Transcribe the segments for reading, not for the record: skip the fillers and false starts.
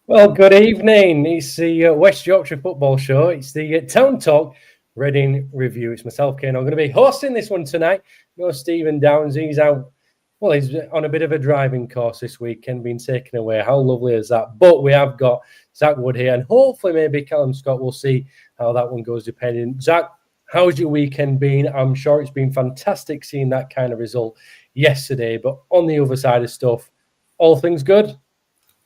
Well, good evening. It's the West Yorkshire Football Show. It's the Town Talk Reading Review. It's myself, Kane. I'm going to be hosting this one tonight. No Stephen Downs. He's out. Well, he's on a bit of a driving course this weekend, being taken away. How lovely is that? But we have got Zach Wood here, and hopefully maybe Callum Scott. We'll see how that one goes, depending. Zach, how's your weekend been? I'm sure it's been fantastic seeing that kind of result yesterday. But on the other side of stuff, all things good?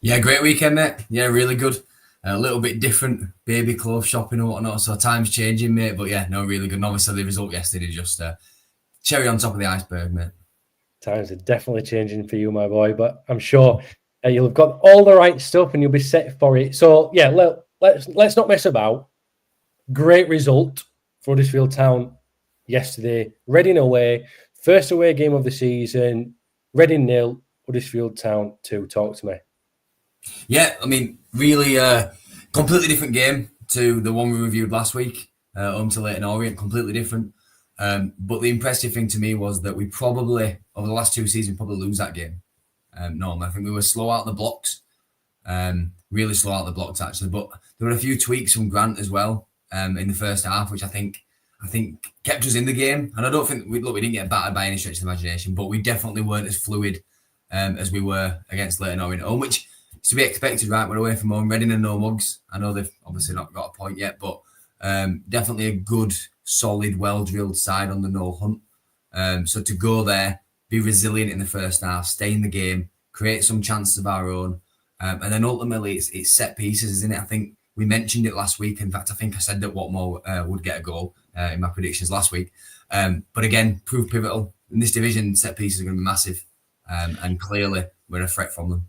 Yeah, great weekend, mate. Yeah, really good. A little bit different, baby clothes shopping and whatnot. So time's changing, mate. But yeah, no, really good. And obviously the result yesterday just cherry on top of the iceberg, mate. Times are definitely changing for you, my boy. But I'm sure you'll have got all the right stuff and you'll be set for it. So yeah, let's not mess about. Great result for Huddersfield Town yesterday. Reading away, first away game of the season. Reading 0, Huddersfield Town 2. Talk to me. Yeah, I mean, really completely different game to the one we reviewed last week, home to Leyton Orient, completely different. But the impressive thing to me was that we probably, over the last two seasons, probably lose that game. No, I think we were slow out the blocks, really slow out the blocks actually. But there were a few tweaks from Grant as well in the first half, which I think kept us in the game. And I don't think we didn't get battered by any stretch of the imagination, but we definitely weren't as fluid as we were against Leyton Orient at home, which is to be expected, right? We're away from home, Reading and no mugs. I know they've obviously not got a point yet, but definitely a good, solid, well-drilled side on the no hunt. So to go there, be resilient in the first half, stay in the game, create some chances of our own, and then ultimately it's set pieces, isn't it? I think we mentioned it last week. In fact, I think I said that Watmore would get a goal in my predictions last week. But again, proved pivotal. In this division, set pieces are going to be massive, and clearly we're a threat from them.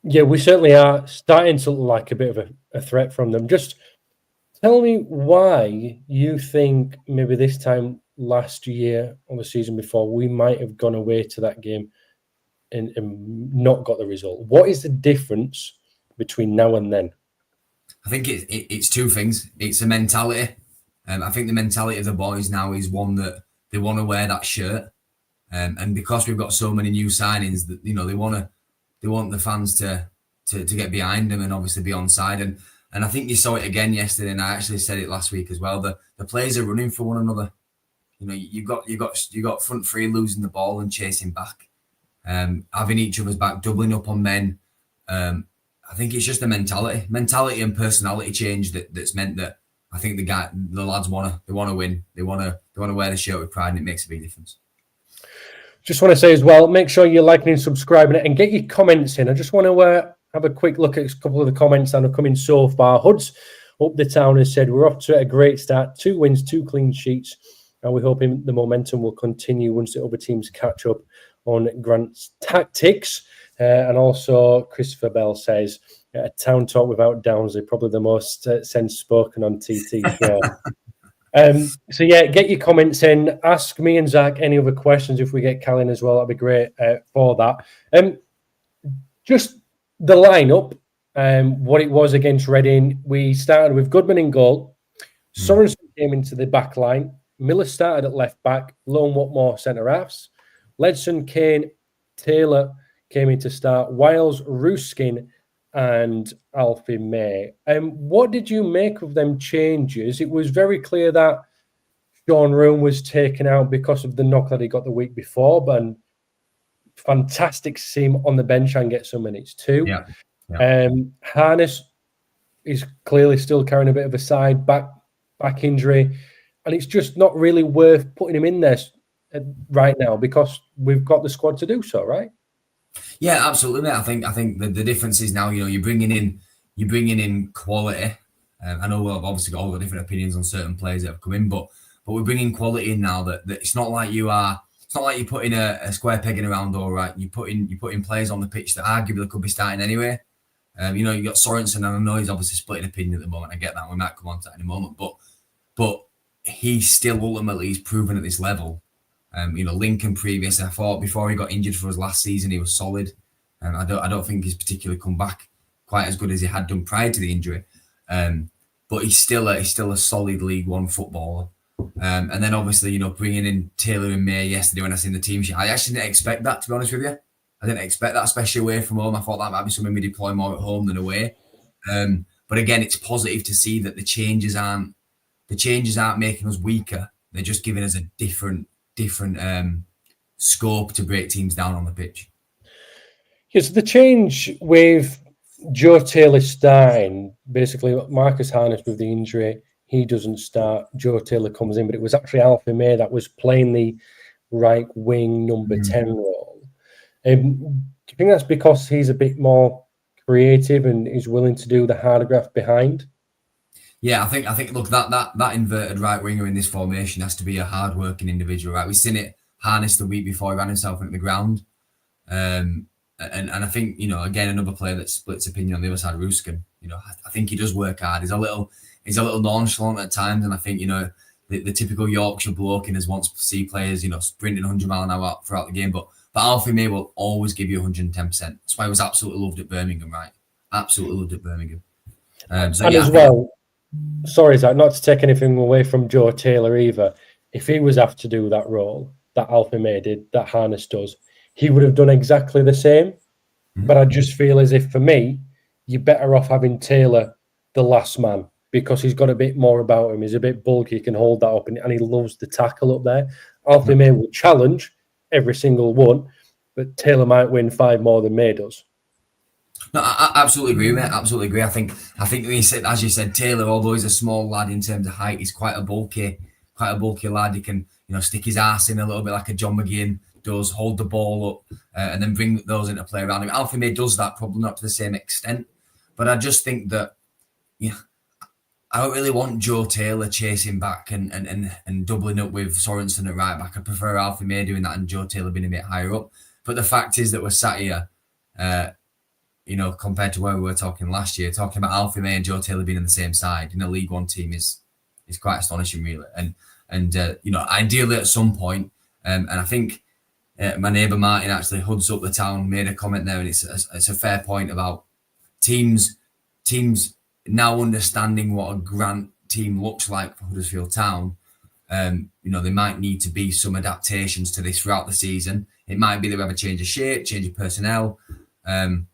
Yeah, we certainly are starting to look like a bit of a threat from them. Just tell me why you think maybe this time last year or the season before we might have gone away to that game and not got the result. What is the difference between now and then? I think it's two things. It's a mentality. I think the mentality of the boys now is one that they want to wear that shirt, and because we've got so many new signings, that they want the fans to get behind them and obviously be on side. And I think you saw it again yesterday, and I actually said it last week as well. The players are running for one another. You know, you got front three losing the ball and chasing back, having each other's back, doubling up on men. I think it's just a mentality and personality change that's meant that I think the lads want to win. They want to wear the shirt with pride, and it makes a big difference. Just want to say as well, make sure you're liking and subscribing it and get your comments in. I just want to have a quick look at a couple of the comments that have come in so far. Hoods up the town has said, we're off to a great start. 2 wins, 2 clean sheets. And we're hoping the momentum will continue once the other teams catch up on Grant's tactics. And also Christopher Bell says, a town talk without Downs, probably the most sense spoken on TT show. So yeah, get your comments in. Ask me and Zach any other questions if we get Callan as well. That'd be great for that. Just the lineup, what it was against Reading. We started with Goodman in goal. Sorensen came into the back line. Miller started at left back. Lone Watmore centre halves. Ledson, Kane, Taylor came in to start. Wiles, Ruskin, and Alfie May. What did you make of them changes? It was very clear that Sean Roon was taken out because of the knock that he got the week before, but fantastic to see him on the bench and get some minutes too. Yeah. Harness is clearly still carrying a bit of a side back injury, and it's just not really worth putting him in there right now because we've got the squad to do so, right? Yeah, absolutely, mate. I think the difference is now, you're bringing in quality. I know we've obviously all got different opinions on certain players that have come in, but we're bringing quality in now that it's not like you're putting a square peg in a round hole, right? You're putting players on the pitch that arguably could be starting anyway. You got Sorensen, and I know he's obviously splitting opinion at the moment. I get that. We might come on to that in a moment, but he's still ultimately he's proven at this level. Lincoln previous, I thought before he got injured for his last season, he was solid. And I don't think he's particularly come back quite as good as he had done prior to the injury. But he's still a solid League One footballer. And then obviously, bringing in Taylor and May yesterday when I seen the team sheet, I actually didn't expect that, to be honest with you. I didn't expect that, especially away from home. I thought that might be something we deploy more at home than away. But again, it's positive to see that the changes aren't making us weaker. They're just giving us a different scope to break teams down on the pitch. Yes, the change with Joe Taylor starting, basically Marcus Harness with the injury, he doesn't start. Joe Taylor comes in, but it was actually Alfie May that was playing the right wing number 10 role. Do you think that's because he's a bit more creative and is willing to do the harder graft behind? Yeah, I think. Look, that inverted right winger in this formation has to be a hard-working individual, right? We've seen it Harness the week before he ran himself into the ground, and I think, you know, again, another player that splits opinion on the other side, Ruskin. You know, I think he does work hard. He's a little nonchalant at times, and I think, you know, the typical Yorkshire bloke in us wants to see players, you know, sprinting 100 mile an hour throughout the game, but Alfie May will always give you 110%. That's why he was absolutely loved at Birmingham, right? Absolutely loved at Birmingham. Sorry, Zach, not to take anything away from Joe Taylor either. If he was asked to do that role that Alfie May did, that Harness does, he would have done exactly the same. Mm-hmm. But I just feel as if, for me, you're better off having Taylor the last man, because he's got a bit more about him. He's a bit bulky, he can hold that up, and he loves the tackle up there. Alfie May will challenge every single one, but Taylor might win 5 more than May does. No, I absolutely agree, mate. Absolutely agree. I think when you said, as you said, Taylor, although he's a small lad in terms of height, he's quite a bulky lad. He can, you know, stick his ass in a little bit like a John McGinn does, hold the ball up, and then bring those into play around him. Alfie May does that, probably not to the same extent, but I just think that, you know, I don't really want Joe Taylor chasing back and doubling up with Sorensen at right back. I prefer Alfie May doing that and Joe Taylor being a bit higher up. But the fact is that we're sat here, you know, compared to where we were talking last year, talking about Alfie May and Joe Taylor being on the same side in a League One team is quite astonishing, really. And you know, ideally at some point, and I think my neighbour Martin, actually, Hoods Up the Town, made a comment there, and it's a fair point about teams now understanding what a Grant team looks like for Huddersfield Town. You know, there might need to be some adaptations to this throughout the season. It might be that we have a change of shape, change of personnel, and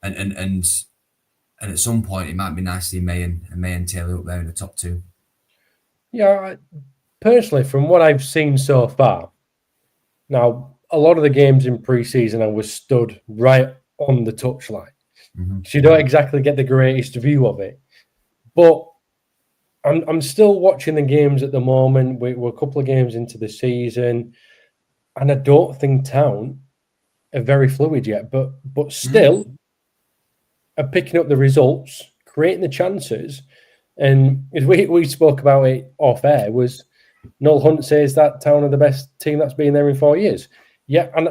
at some point it might be nice to see May and Taylor up there in the top 2. Yeah, personally, from what I've seen so far, now a lot of the games in pre-season I was stood right on the touchline. Mm-hmm. So you don't exactly get the greatest view of it. But I'm still watching the games at the moment. We're a couple of games into the season, and I don't think Town are very fluid yet, but still are picking up the results, creating the chances. And as we spoke about it off air, was Noel Hunt says that Town are the best team that's been there in 4 years. Yeah, and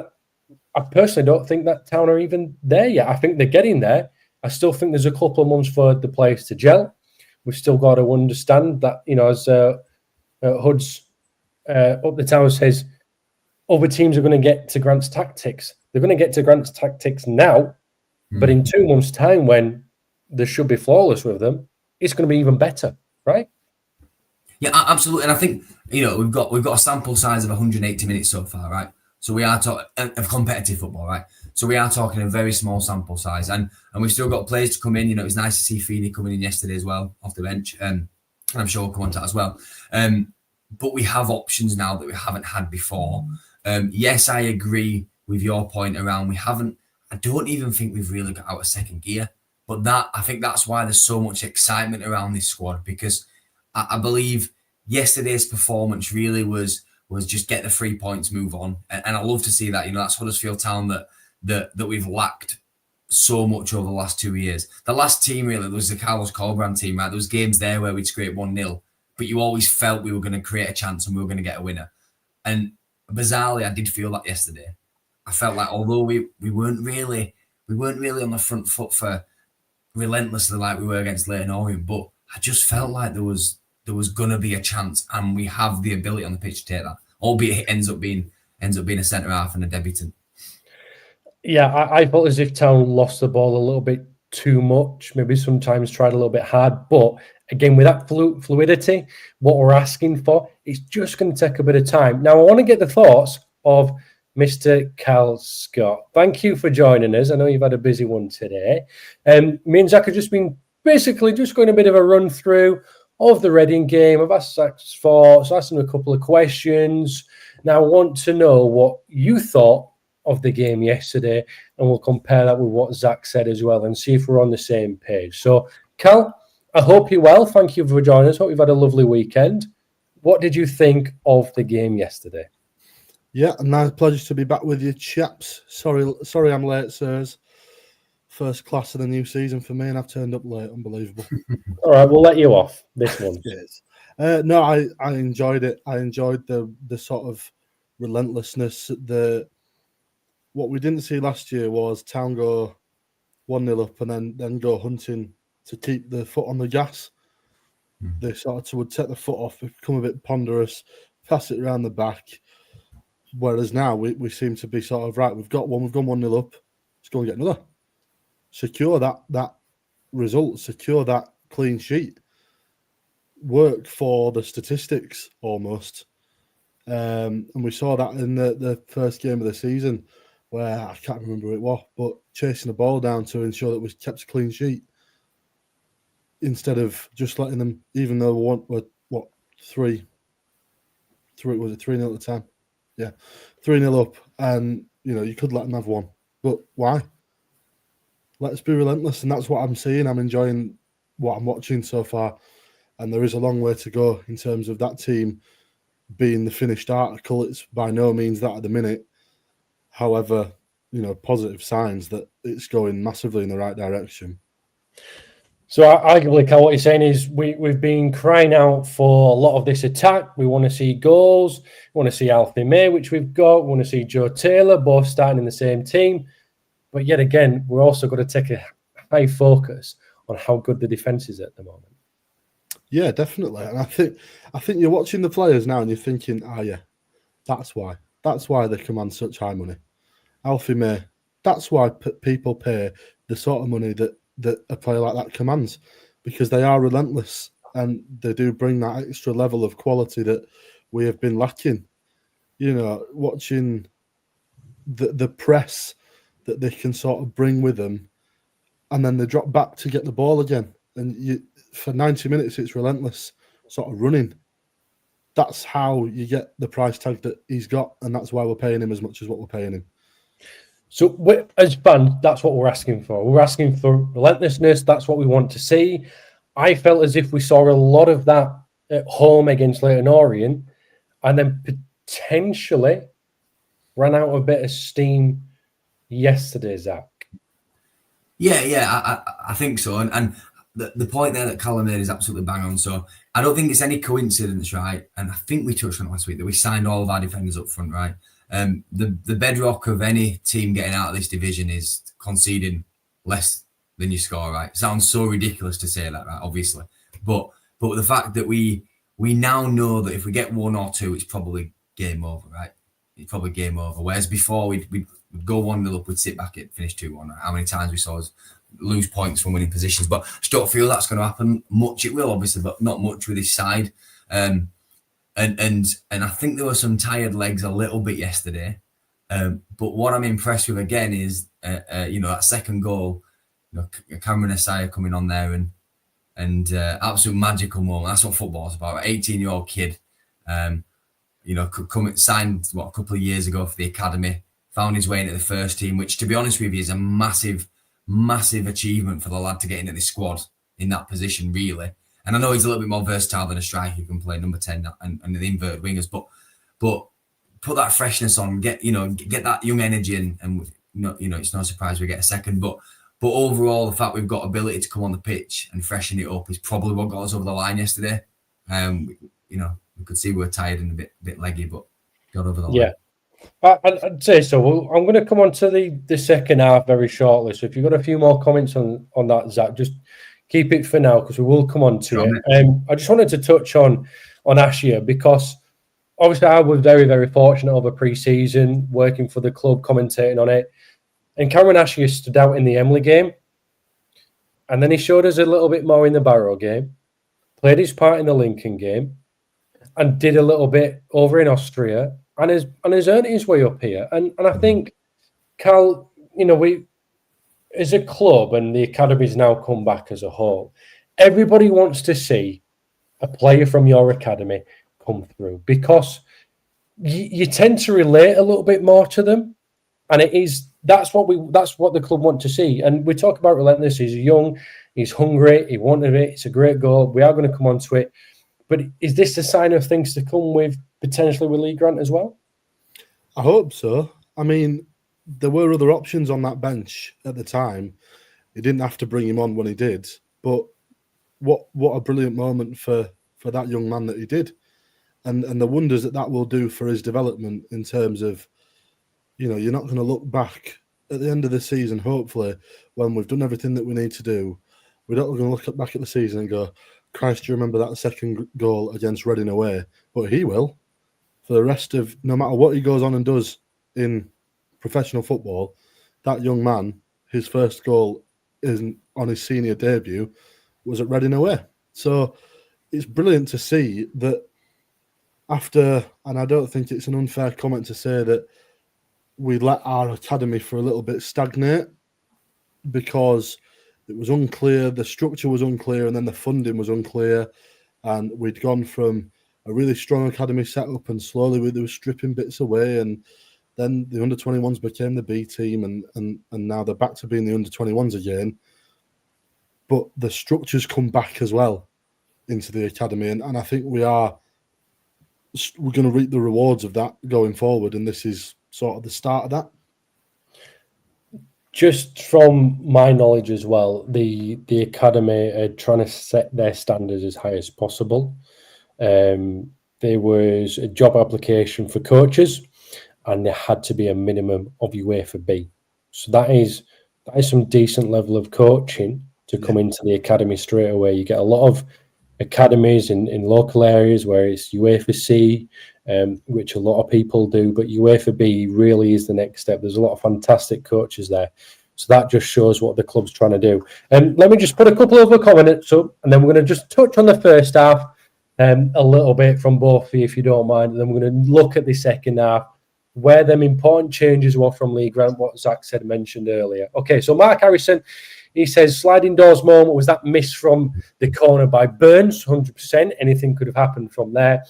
I personally don't think that Town are even there yet. I think they're getting there. I still think there's a couple of months for the players to gel. We've still got to understand that, you know, as Hoods Up the Town says, other teams are going to get to Grant's tactics. They're going to get to Grant's tactics now, but in 2 months' time, when they should be flawless with them, it's going to be even better, right? Yeah, absolutely. And I think, you know, we've got a sample size of 180 minutes so far, right? So we are talking of competitive football, right? So we are talking a very small sample size, and we've still got players to come in. You know, it was nice to see Feeney coming in yesterday as well off the bench, and I'm sure we'll come on to that as well. But we have options now that we haven't had before. Yes, I agree with your point around I don't even think we've really got out of second gear, but I think that's why there's so much excitement around this squad, because I believe yesterday's performance really was just get the 3 points, move on. And I love to see that. You know, that's Huddersfield Town that we've lacked so much over the last 2 years. The last team really was the Carlos Colbrand team, right? There was games there where we'd scrape 1-0, but you always felt we were going to create a chance and we were going to get a winner. And bizarrely, I did feel that yesterday. I felt like although we weren't really on the front foot for relentlessly like we were against Leyton Orient, but I just felt like there was going to be a chance, and we have the ability on the pitch to take that, albeit it ends up being a centre half and a debutant. Yeah, I felt as if Town lost the ball a little bit too much, maybe sometimes tried a little bit hard, but again, with that fluidity, what we're asking for, it's just going to take a bit of time. Now, I want to get the thoughts of Mr. Cal Scott. Thank you for joining us. I know you've had a busy one today. Me and Zach have just been basically just going a bit of a run through of the Reading game. I've asked Zach's thoughts, asked him a couple of questions. Now I want to know what you thought of the game yesterday, and we'll compare that with what Zach said as well and see if we're on the same page. So, Cal, I hope you're well. Thank you for joining us. Hope you've had a lovely weekend. What did you think of the game yesterday? Yeah, a nice pleasure to be back with you, chaps. Sorry I'm late, sirs. First class of the new season for me, and I've turned up late. Unbelievable. All right, we'll let you off this one. Yes. No, I enjoyed it. I enjoyed the sort of relentlessness. What we didn't see last year was Town go 1-0 up and then go hunting to keep the foot on the gas. They sort of would take the foot off, become a bit ponderous, pass it around the back. Whereas now we seem to be sort of, right, we've gone 1-0 up, let's go and get another. Secure that result, secure that clean sheet. Work for the statistics almost. And we saw that in the first game of the season where I can't remember who it was, but chasing the ball down to ensure that we kept a clean sheet instead of just letting them, even though we were 3-0 at the time? Yeah, 3-0 up, and you could let them have one, but why? Let's be relentless, and that's what I'm seeing. I'm enjoying what I'm watching so far, and there is a long way to go in terms of that team being the finished article. It's by no means that at the minute. However, positive signs that it's going massively in the right direction. So arguably, Cal, what you're saying is we've been crying out for a lot of this attack. We want to see goals. We want to see Alfie May, which we've got. We want to see Joe Taylor, both starting in the same team. But yet again, we're also got to take a high focus on how good the defence is at the moment. Yeah, definitely. And I think you're watching the players now and you're thinking, yeah, that's why. That's why they command such high money. Alfie May, that's why people pay the sort of money that a player like that commands, because they are relentless and they do bring that extra level of quality that we have been lacking. Watching the press that they can sort of bring with them, and then they drop back to get the ball again. And for 90 minutes, it's relentless sort of running. That's how you get the price tag that he's got, and that's why we're paying him as much as what we're paying him. So as fans, that's what we're asking for. We're asking for relentlessness. That's what we want to see. I felt as if we saw a lot of that at home against Leyton Orient, and then potentially ran out a bit of steam yesterday, Zach. Yeah, I think so. And the point there that Callum made is absolutely bang on. So I don't think it's any coincidence, right? And I think we touched on it last week that we signed all of our defenders up front, right? The bedrock of any team getting out of this division is conceding less than you score, right? Sounds so ridiculous to say that, right? Obviously, but the fact that we now know that if we get 1 or 2, it's probably game over, right? It's probably game over. Whereas before we'd go 1-0 up, we'd sit back at finish 2-1. Right? How many times we saw us lose points from winning positions? But I just don't feel that's going to happen much. It will obviously, but not much with this side. And I think there were some tired legs a little bit yesterday. But what I'm impressed with again is that second goal, Cameron Esaya coming on there and absolute magical moment. That's what football's about. An 18-year-old kid, signed a couple of years ago for the academy, found his way into the first team, which to be honest with you is a massive, massive achievement for the lad to get into this squad in that position, really. And I know he's a little bit more versatile than a striker who can play number 10 and the inverted wingers, but put that freshness on, get that young energy and it's no surprise we get a second. But overall, the fact we've got ability to come on the pitch and freshen it up is probably what got us over the line yesterday. We could see we were tired and a bit leggy, but got over the line. Yeah, I'd say so. I'm going to come on to the second half very shortly. So if you've got a few more comments on that, Zach, just keep it for now because we will come on to it. I just wanted to touch on Ashia because obviously I was very, very fortunate over pre-season working for the club, commentating on it. And Cameron Ashia stood out in the Emily game. And then he showed us a little bit more in the Barrow game, played his part in the Lincoln game, and did a little bit over in Austria and has earned his way up here. And I think, Cal, we as a club and the academy's now come back as a whole, everybody wants to see a player from your academy come through because you tend to relate a little bit more to them. And that's what the club want to see. And we talk about relentless. He's young, he's hungry, he wanted it. It's a great goal. We are going to come on to it. But is this a sign of things to come with potentially with Lee Grant as well? I hope so. I mean, there were other options on that bench at the time. He didn't have to bring him on when he did. But what a brilliant moment for that young man that he did. And the wonders that will do for his development in terms of, you're not going to look back at the end of the season, hopefully, when we've done everything that we need to do. We're not going to look back at the season and go, Christ, do you remember that second goal against Reading away? But he will. For the rest of, no matter what he goes on and does in professional football, that young man, his first goal on his senior debut was at Reading away. So it's brilliant to see that after, and I don't think it's an unfair comment to say that we let our academy for a little bit stagnate because it was unclear, the structure was unclear, and then the funding was unclear. And we'd gone from a really strong academy setup and slowly they were stripping bits away. And then the under-21s became the B team and now they're back to being the under-21s again. But the structures come back as well into the academy. And I think we're going to reap the rewards of that going forward. And this is sort of the start of that. Just from my knowledge as well, the academy are trying to set their standards as high as possible. There was a job application for coaches, and there had to be a minimum of UEFA B. So that is some decent level of coaching to come into the academy straight away. You get a lot of academies in local areas where it's UEFA C, which a lot of people do, but UEFA B really is the next step. There's a lot of fantastic coaches there. So that just shows what the club's trying to do. Let me just put a couple of other comments up, and then we're going to just touch on the first half a little bit from both of you, if you don't mind. And then we're going to look at the second half, where them important changes were from Lee Grant, what Zach said mentioned earlier. Okay, so Mark Harrison, he says, sliding doors moment was that miss from the corner by Burns, 100%. Anything could have happened from there.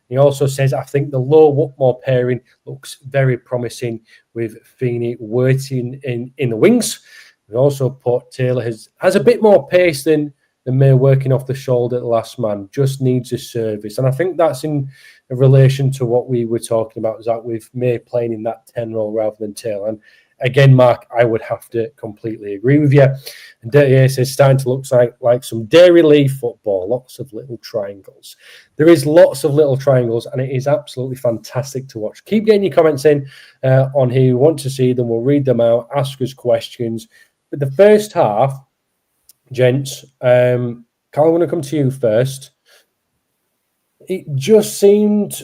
He also says, I think the Lowe-Whatmore pairing looks very promising with Feeney waiting in the wings. We also put Taylor has a bit more pace than May working off the shoulder at the last man, just needs a service. And I think that's in relation to what we were talking about, Zach, with May playing in that 10 role rather than Taylor. And again, Mark, I would have to completely agree with you. And Dirty A says, starting to look like some Dairy Leaf football, lots of little triangles. There is lots of little triangles, and it is absolutely fantastic to watch. Keep getting your comments in on here. You want to see them, we'll read them out, ask us questions. But the first half, gents, Carl, I'm going to come to you first. It just seemed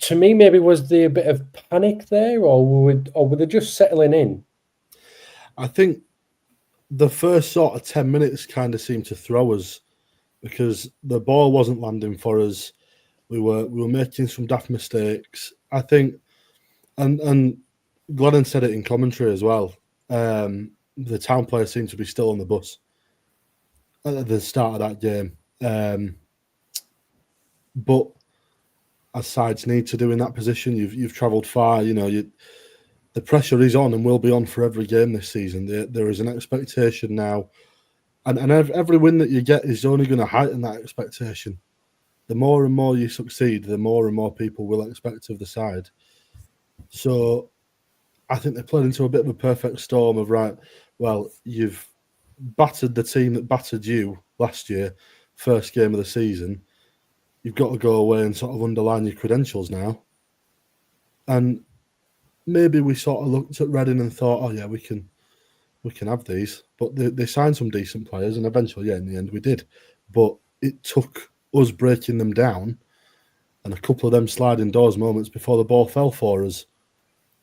to me, maybe was there a bit of panic there, or were they just settling in? I think the first sort of 10 minutes kind of seemed to throw us because the ball wasn't landing for us. We were making some daft mistakes. I think, and Glennon said it in commentary as well. The Town players seemed to be still on the bus at the start of that game, but as sides need to do in that position, you've travelled far. The pressure is on and will be on for every game this season. There is an expectation now, and every win that you get is only going to heighten that expectation. The more and more you succeed, the more and more people will expect of the side. So I think they played into a bit of a perfect storm of, right, well, you've battered the team that battered you last year, first game of the season. You've got to go away and sort of underline your credentials now. And maybe we sort of looked at Reading and thought, oh yeah, we can have these. But they signed some decent players, and eventually, in the end, we did. But it took us breaking them down and a couple of them sliding doors moments before the ball fell for us.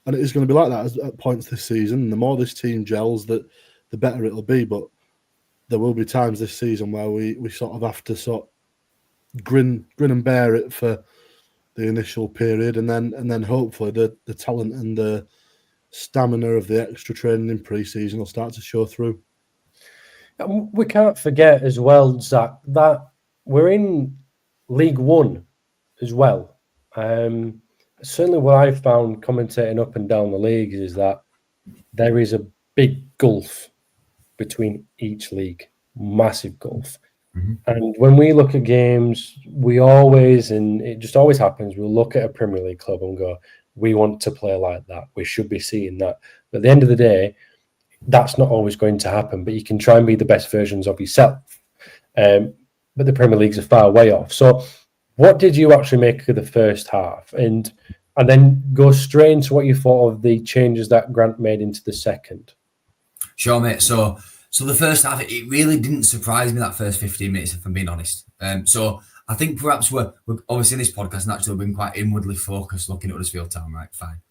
And it is going to be like that at points this season. And the more this team gels, the better it'll be. But there will be times this season where we sort of have to grin and bear it for initial period, and then hopefully the talent and the stamina of the extra training in pre-season will start to show through. We can't forget as well, Zach, that we're in League One as well. Certainly what I've found commentating up and down the leagues is that there is a big gulf between each league, massive gulf. And when we look at games, we always, and it just always happens, we'll look at a Premier League club and go, we want to play like that. We should be seeing that. But at the end of the day, that's not always going to happen, but you can try and be the best versions of yourself. But the Premier Leagues are far way off. So what did you actually make of the first half? And then go straight into what you thought of the changes that Grant made into the second. Sure, mate. So the first half, it really didn't surprise me that first 15 minutes, if I'm being honest. So I think perhaps we're obviously in this podcast naturally been quite inwardly focused looking at Huddersfield Town, right? Fine.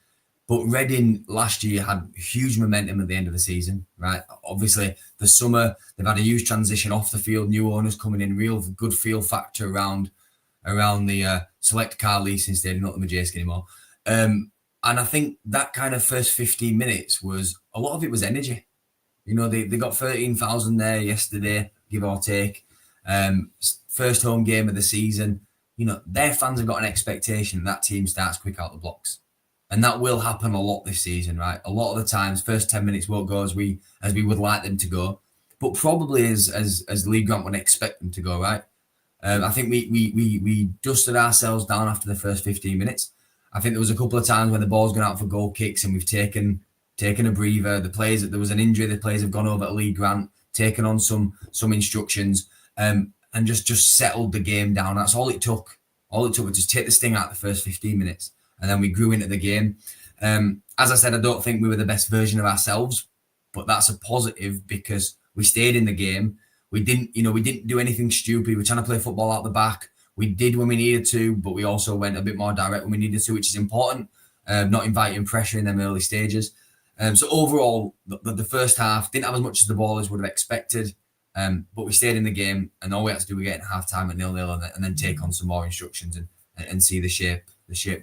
But Reading last year had huge momentum at the end of the season, right? Obviously, the summer, they've had a huge transition off the field, new owners coming in, real good feel factor around the select car leasing stadium, not the Majestic anymore. And I think that kind of first 15 minutes was, a lot of it was energy. You know, they got 13,000 there yesterday, give or take. First home game of the season. You know, their fans have got an expectation that team starts quick out the blocks. And that will happen a lot this season, right? A lot of the times, first 10 minutes won't go as we would like them to go, but probably as Lee Grant would expect them to go, right? I think we dusted ourselves down after the first 15 minutes. I think there was a couple of times when the ball's gone out for goal kicks and we've taken a breather. The players, there was an injury, the players have gone over to Lee Grant, taken on some instructions, and just settled the game down. That's all it took. All it took was just take the sting out the first 15 minutes. And then we grew into the game. As I said, I don't think we were the best version of ourselves, but that's a positive because we stayed in the game. We didn't do anything stupid. We were trying to play football out the back. We did when we needed to, but we also went a bit more direct when we needed to, which is important. Not inviting pressure in them early stages. So overall, the first half didn't have as much as the ballers would have expected, but we stayed in the game, and all we had to do was get in half time at 0-0 and then take on some more instructions and see the shape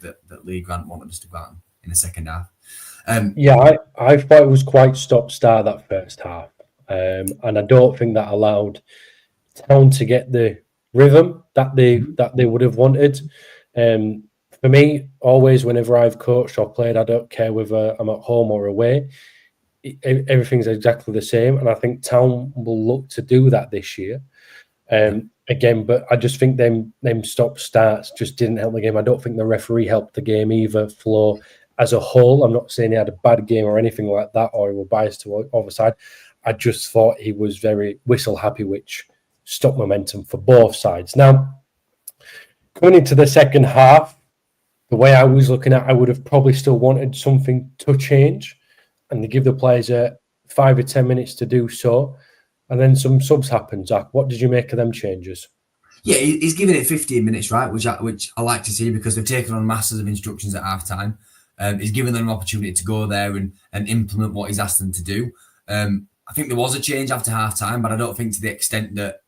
that Lee Grant wanted us to go out in the second half. I thought it was quite stop-start that first half. And I don't think that allowed Town to get the rhythm that they would have wanted. For me, always whenever I've coached or played, I don't care whether I'm at home or away. Everything's exactly the same. And I think Town will look to do that this year. Again, but I just think them stop starts just didn't help the game. I don't think the referee helped the game either. Flo as a whole, I'm not saying he had a bad game or anything like that, or he was biased to either side. I just thought he was very whistle happy, which stopped momentum for both sides. Now, coming into the second half, the way I was looking at, I would have probably still wanted something to change, and to give the players 5 or 10 minutes to do so. And then some subs happened, Zach. What did you make of them changes? Yeah, he's giving it 15 minutes, right? Which I like to see because they've taken on masses of instructions at half time. He's given them an opportunity to go there and implement what he's asked them to do. I think there was a change after half time, but I don't think to the extent that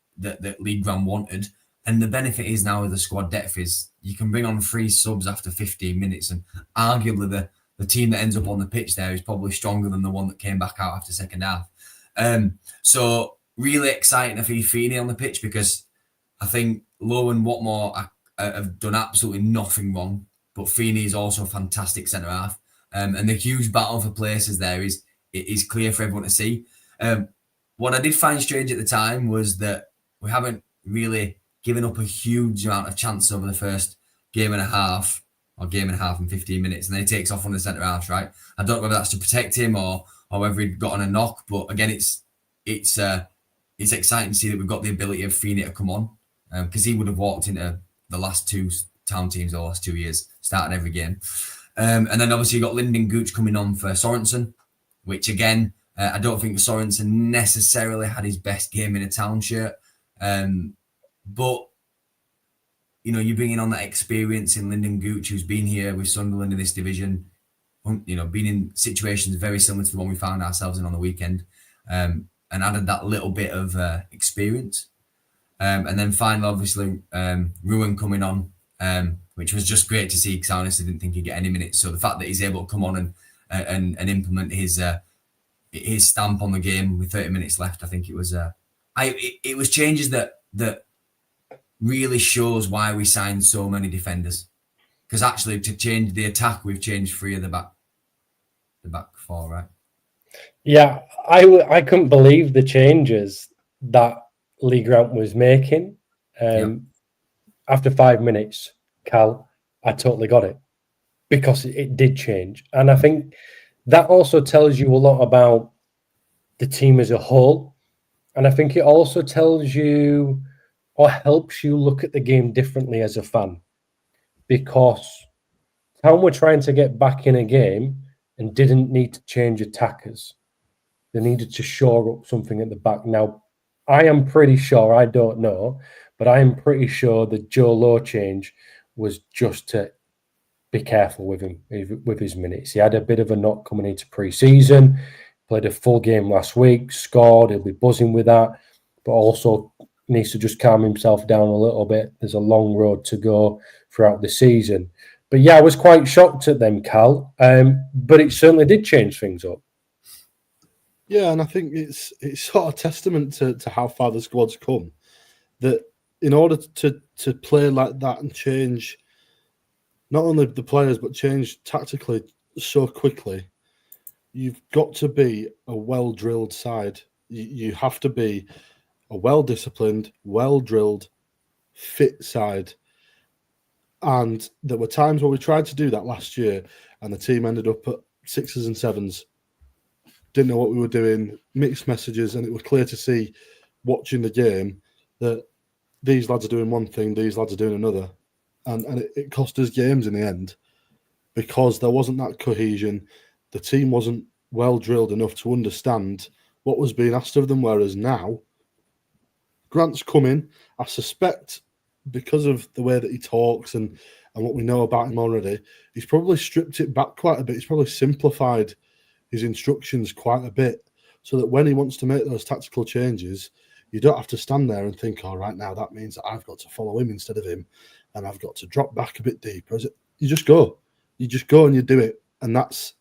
Lee Grant wanted. And the benefit is now with the squad depth is you can bring on 3 subs after 15 minutes, and arguably the team that ends up on the pitch there is probably stronger than the one that came back out after second half. So really exciting to see Feeney on the pitch because I think Lowe and Watmore have done absolutely nothing wrong, but Feeney is also a fantastic centre half. And the huge battle for places there is clear for everyone to see. What I did find strange at the time was that we haven't really given up a huge amount of chance over the first game and a half and 15 minutes, and then he takes off on the centre half, right? I don't know whether that's to protect him or whether he'd got on a knock, but again, it's exciting to see that we've got the ability of Feeney to come on because he would have walked into the last 2 Town teams the last 2 years, starting every game. And then obviously you got Lyndon Gooch coming on for Sorensen, which again, I don't think Sorensen necessarily had his best game in a Town shirt. But, you know, you're bringing on that experience in Lyndon Gooch, who's been here with Sunderland in this division, you know, been in situations very similar to the one we found ourselves in on the weekend, and added that little bit of experience. And then finally, obviously, Ruben coming on which was just great to see because I honestly didn't think he'd get any minutes. So the fact that he's able to come on and implement his stamp on the game with 30 minutes left, I think it was it was changes that really shows why we signed so many defenders. Because actually, to change the attack, we've changed 3 of the back 4, right? Yeah, I couldn't believe the changes that Lee Grant was making. After 5 minutes, Cal, I totally got it because it did change. And I think that also tells you a lot about the team as a whole. And I think it also tells you or helps you look at the game differently as a fan. Because Town were trying to get back in a game and didn't need to change attackers. They needed to shore up something at the back. Now, I am pretty sure, I don't know, but I am pretty sure the Joe Lowe change was just to be careful with him, with his minutes. He had a bit of a knock coming into pre-season, played a full game last week, scored, he'll be buzzing with that, but also needs to just calm himself down a little bit. There's a long road to go throughout the season. But yeah, I was quite shocked at them, Cal, but it certainly did change things up. Yeah, and I think it's sort of testament to how far the squad's come, that in order to play like that and change not only the players but change tactically so quickly, you've got to be a well-drilled side. You have to be a well-disciplined, well-drilled, fit side. And there were times where we tried to do that last year and the team ended up at 6s and 7s. Didn't know what we were doing, mixed messages, and it was clear to see, watching the game, that these lads are doing one thing, these lads are doing another. And it cost us games in the end because there wasn't that cohesion. The team wasn't well drilled enough to understand what was being asked of them, whereas now, Grant's come in, I suspect, because of the way that he talks and what we know about him already, he's probably stripped it back quite a bit. He's probably simplified his instructions quite a bit so that when he wants to make those tactical changes, you don't have to stand there and think, all right, now that means that I've got to follow him instead of him and I've got to drop back a bit deeper. You just go. You just go and you do it. And that's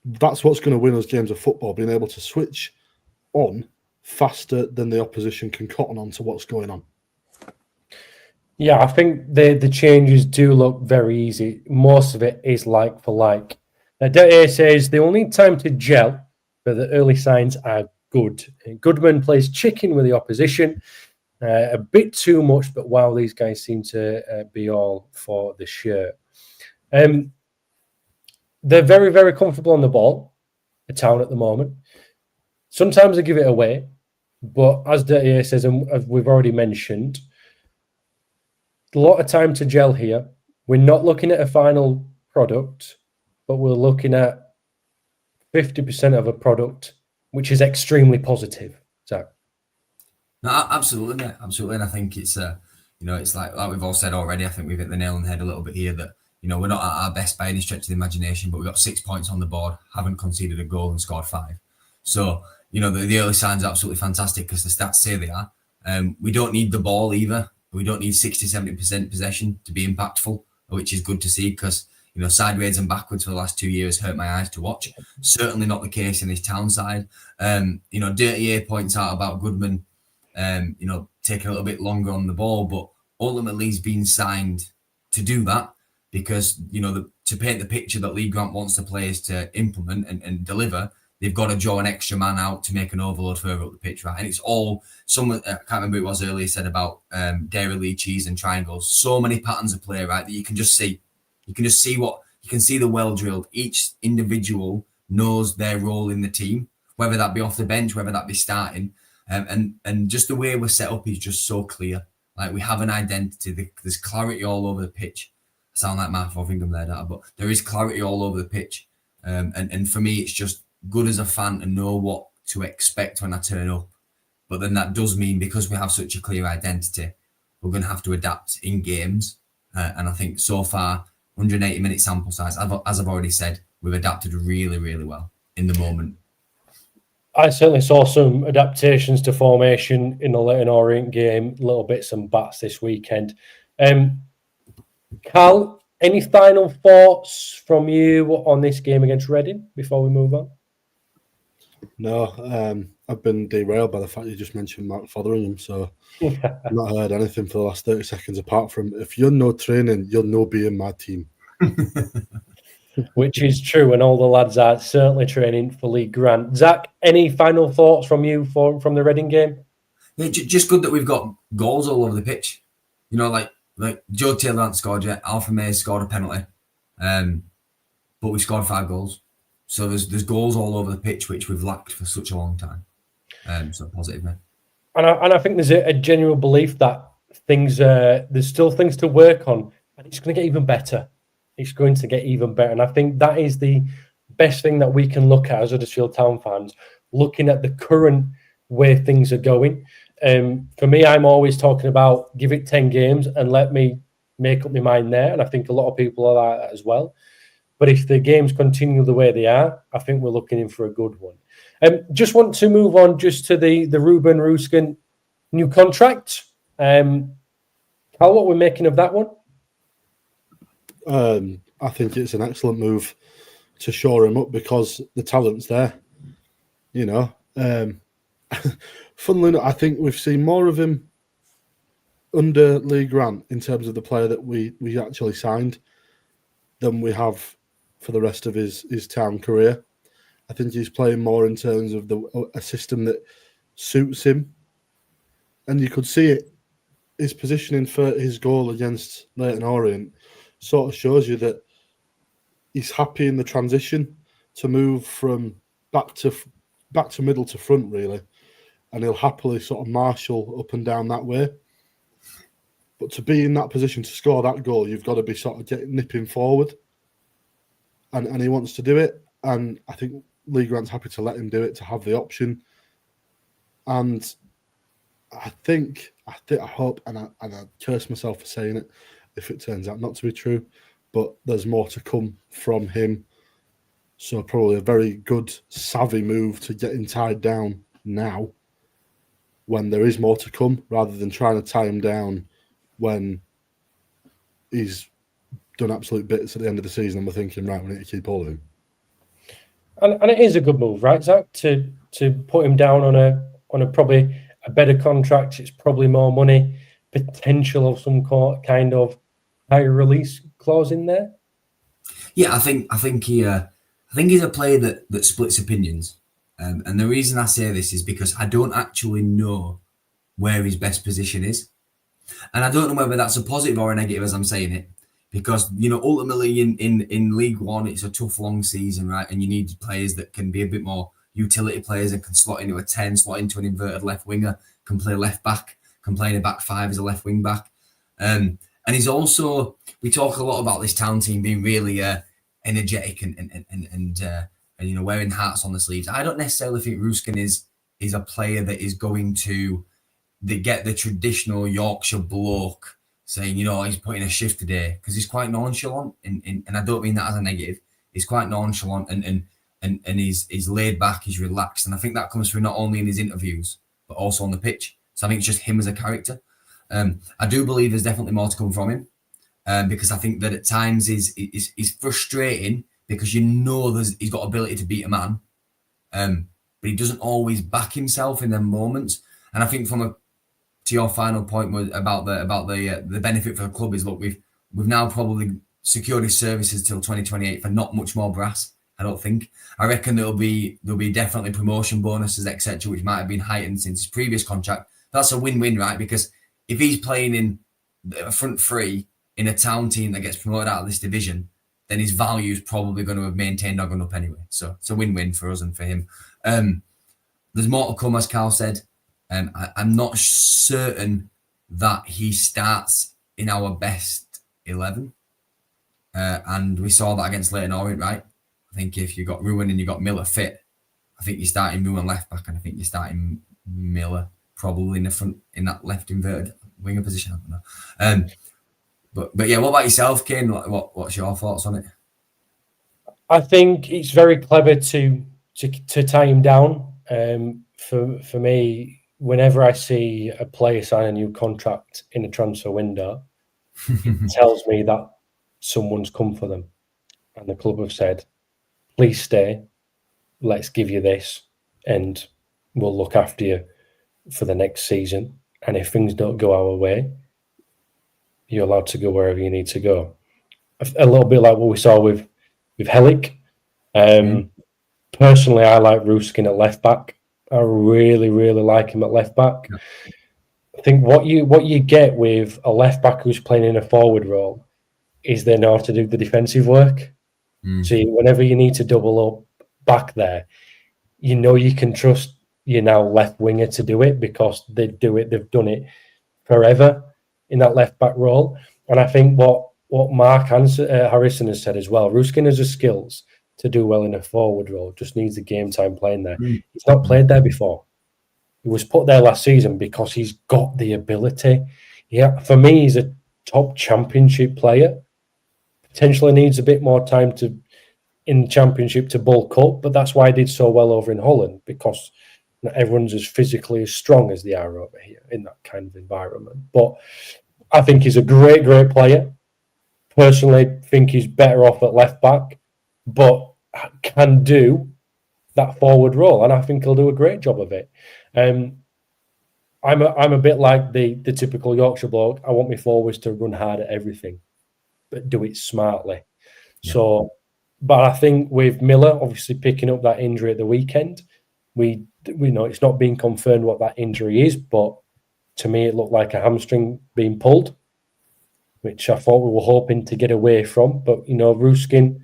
what's going to win us games of football, being able to switch on faster than the opposition can cotton on to what's going on. Yeah, I think the changes do look very easy. Most of it is like for like. Now, Detail says the only time to gel, but the early signs are good. Goodman plays chicken with the opposition. A bit too much, but wow, these guys seem to be all for the shirt. They're very, very comfortable on the ball, the Town at the moment. Sometimes they give it away, but as Detail says, and as we've already mentioned, a lot of time to gel here. We're not looking at a final product, but we're looking at 50% of a product, which is extremely positive. Zach. No, absolutely, mate. Absolutely. And I think it's, it's like we've all said already, I think we've hit the nail on the head a little bit here that, we're not at our best by any stretch of the imagination, but we've got 6 points on the board, haven't conceded a goal and scored 5. So, the early signs are absolutely fantastic because the stats say they are. We don't need the ball either. We don't need 60-70% possession to be impactful, which is good to see because, sideways and backwards for the last 2 years hurt my eyes to watch. Certainly not the case in this Town side. Dirty A points out about Goodman, taking a little bit longer on the ball, but ultimately he's been signed to do that because, to paint the picture that Lee Grant wants the players to implement and deliver, they've got to draw an extra man out to make an overload further up the pitch, right? And it's all, I can't remember who it was earlier, said about dairy, lead, cheese and triangles. So many patterns of play, right, that you can just see. You can just see the well-drilled. Each individual knows their role in the team, whether that be off the bench, whether that be starting. And just the way we're set up is just so clear. Like we have an identity. There's clarity all over the pitch. I sound like Mark Fotheringham there, but there is clarity all over the pitch. And for me, it's just good as a fan to know what to expect when I turn up. But then that does mean because we have such a clear identity, we're going to have to adapt in games. And I think so far, 180-minute sample size, as I've already said, we've adapted really, really well in the moment. I certainly saw some adaptations to formation in the Leyton Orient game, little bits and bats this weekend. Cal, any final thoughts from you on this game against Reading before we move on? No, I've been derailed by the fact you just mentioned Mark Fotheringham, so I've not heard anything for the last 30 seconds apart from, if you're no training, you'll no be in my team. Which is true, and all the lads are certainly training for Lee Grant. Zach, any final thoughts from you from the Reading game? Yeah, just good that we've got goals all over the pitch. You know, like Joe Taylor hasn't scored yet. Alpha May scored a penalty, but we scored 5 goals. So there's goals all over the pitch, which we've lacked for such a long time. So positive, man. And I think there's a genuine belief that there's still things to work on, and it's going to get even better. It's going to get even better. And I think that is the best thing that we can look at as Huddersfield Town fans, looking at the current way things are going. For me, I'm always talking about give it 10 games and let me make up my mind there. And I think a lot of people are like that as well. But if the games continue the way they are, I think we're looking in for a good one. Just want to move on just to the Ruben Ruskin new contract. Cal, what we're making of that one? I think it's an excellent move to shore him up because the talent's there. You know, funnily enough, I think we've seen more of him under Lee Grant in terms of the player that we actually signed than we have for the rest of his Town career. I think he's playing more in terms of a system that suits him, and you could see it. His positioning for his goal against Leyton Orient sort of shows you that he's happy in the transition to move from back to middle to front, really, and he'll happily sort of marshal up and down that way. But to be in that position to score that goal, you've got to be sort of nipping forward, and he wants to do it. And I think Lee Grant's happy to let him do it, to have the option. And I hope, and I curse myself for saying it if it turns out not to be true, but there's more to come from him. So probably a very good, savvy move to get him tied down now when there is more to come, rather than trying to tie him down when he's done absolute bits at the end of the season and we're thinking, right, we need to keep all of him. And it is a good move, right, Zach, to put him down on a probably a better contract. It's probably more money, potential of some kind of higher release clause in there. Yeah, I think he's a player that splits opinions, and the reason I say this is because I don't actually know where his best position is, and I don't know whether that's a positive or a negative as I'm saying it, because ultimately in League One it's a tough long season, right, and you need players that can be a bit more utility players and can slot into a 10, slot into an inverted left winger, can play left back, can play in a back 5 as a left wing back. And he's also, we talk a lot about this Town team being really energetic and wearing hearts on the sleeves. I don't necessarily think Ruskin is a player that is going to get the traditional Yorkshire bloke saying, he's putting a shift today, because he's quite nonchalant, and I don't mean that as a negative. He's quite nonchalant and he's laid back, he's relaxed, and I think that comes through not only in his interviews but also on the pitch. So I think it's just him as a character. I do believe there's definitely more to come from him, because I think that at times he's frustrating because he's got ability to beat a man, but he doesn't always back himself in them moments. And I think to your final point about the benefit for the club is, look, we've now probably secured his services till 2028 for not much more brass. I don't think. I reckon there'll be definitely promotion bonuses, etc., which might have been heightened since his previous contract. That's a win-win, right? Because if he's playing in a front 3 in a Town team that gets promoted out of this division, then his value is probably going to have maintained or gone up anyway. So it's a win-win for us and for him. There's more to come, as Carl said. I'm not certain that he starts in our best 11. And we saw that against Leyton Orient, right? I think if you got Ruben and you got Miller fit, I think you're starting Ruben left back, and I think you're starting Miller probably in the front in that left inverted winger position. I don't know. But yeah, what about yourself, Kane? What's your thoughts on it? I think it's very clever to tie him down. For me, whenever I see a player sign a new contract in a transfer window, it tells me that someone's come for them. And the club have said, please stay, let's give you this, and we'll look after you for the next season. And if things don't go our way, you're allowed to go wherever you need to go. A little bit like what we saw with Helic. Personally, I like Ruskin at left back. I really, really like him at left back. Yeah. I think what you get with a left back who's playing in a forward role is they know how to do the defensive work. So whenever you need to double up back there, you know you can trust your now left winger to do it because they do it. They've done it forever in that left back role. And I think what Mark Harrison has said as well, Ruskin has the skills to do well in a forward role, just needs the game time playing there. He's not played there before. He was put there last season because he's got the ability. Yeah, for me, he's a top championship player. Potentially needs a bit more time in the championship to bulk up, but that's why he did so well over in Holland, because not everyone's as physically as strong as they are over here in that kind of environment. But I think he's a great player. Personally, think he's better off at left back, but can do that forward role, and I think he'll do a great job of it. I'm a bit like the typical Yorkshire bloke. I want my forwards to run hard at everything, but do it smartly. Yeah. So, but I think with Miller obviously picking up that injury at the weekend, we know it's not been confirmed what that injury is, but to me it looked like a hamstring being pulled, which I thought we were hoping to get away from. But Ruskin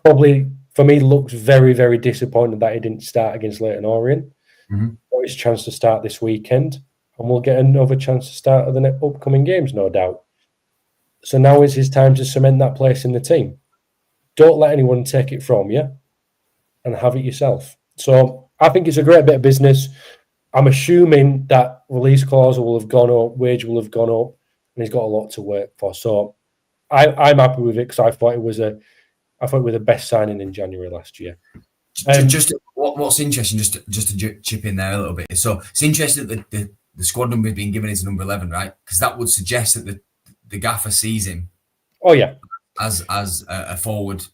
probably, for me, looks very, very disappointed that he didn't start against Leyton Orient. Got his chance to start this weekend, and we'll get another chance to start at the upcoming games, no doubt. So now is his time to cement that place in the team. Don't let anyone take it from you, and have it yourself. So I think it's a great bit of business. I'm assuming that release clause will have gone up, wage will have gone up, and he's got a lot to work for. So I'm happy with it because I thought it was the best signing in January last year. Just what's interesting, just to chip in there a little bit. So it's interesting that the squad number being given is number 11, right? Because that would suggest that the gaffer sees him. Oh yeah, as a forward,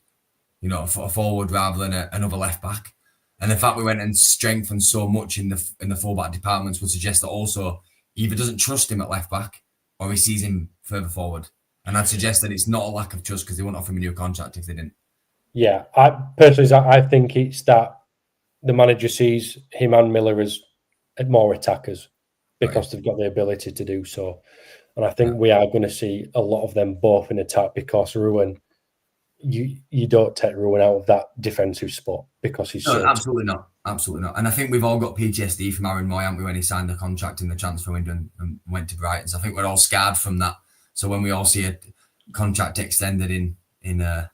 a forward rather than another left back. And the fact we went and strengthened so much in the fullback departments would suggest that also either doesn't trust him at left back or he sees him further forward. And I'd suggest that it's not a lack of trust because they wouldn't offer him a new contract if they didn't. Yeah, I think it's that the manager sees him and Miller as more attackers because they've got the ability to do so. And I think we are going to see a lot of them both in attack because Ruben, you don't take Ruben out of that defensive spot because he's absolutely not. And I think we've all got PTSD from Aaron Moy, haven't we, when he signed the contract in the transfer window and went to Brighton. So I think we're all scarred from that. So when we all see a contract extended in the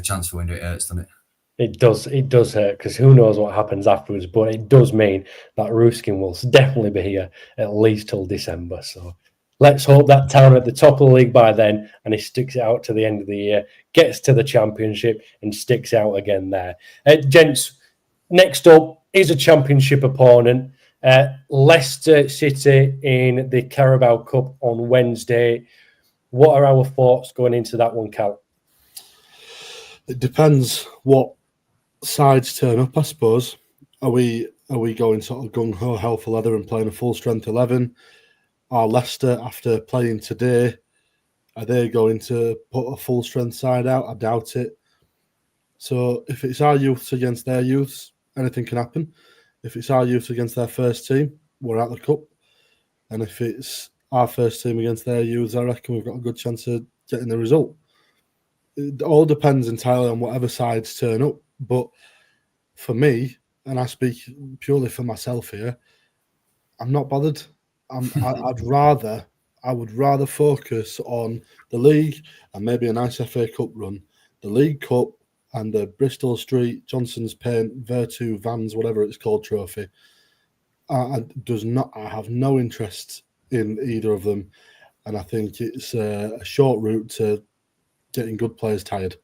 transfer window, it hurts, doesn't it? It does hurt because who knows what happens afterwards, but it does mean that Ruskin will definitely be here at least till December. So let's hope that Town at the top of the league by then and he sticks it out to the end of the year, gets to the championship and sticks out again there. Gents, next up is a championship opponent. Leicester City in the Carabao Cup on Wednesday. What are our thoughts going into that one, Cal? It depends what sides turn up, I suppose. Are we going sort of gung-ho, hell for leather and playing a full-strength 11? Are Leicester, after playing today, are they going to put a full-strength side out? I doubt it. So if it's our youths against their youths, anything can happen. If it's our youths against their first team, we're out the cup. And if it's our first team against their youths, I reckon we've got a good chance of getting the result. It all depends entirely on whatever sides turn up. But for me, and I speak purely for myself here, I'm not bothered. I would rather focus on the league and maybe a nice FA Cup run, the League Cup and the Bristol Street, Johnson's Paint, Virtue, Vans, whatever it's called, trophy. I have no interest in either of them, and I think it's a short route to getting good players tired.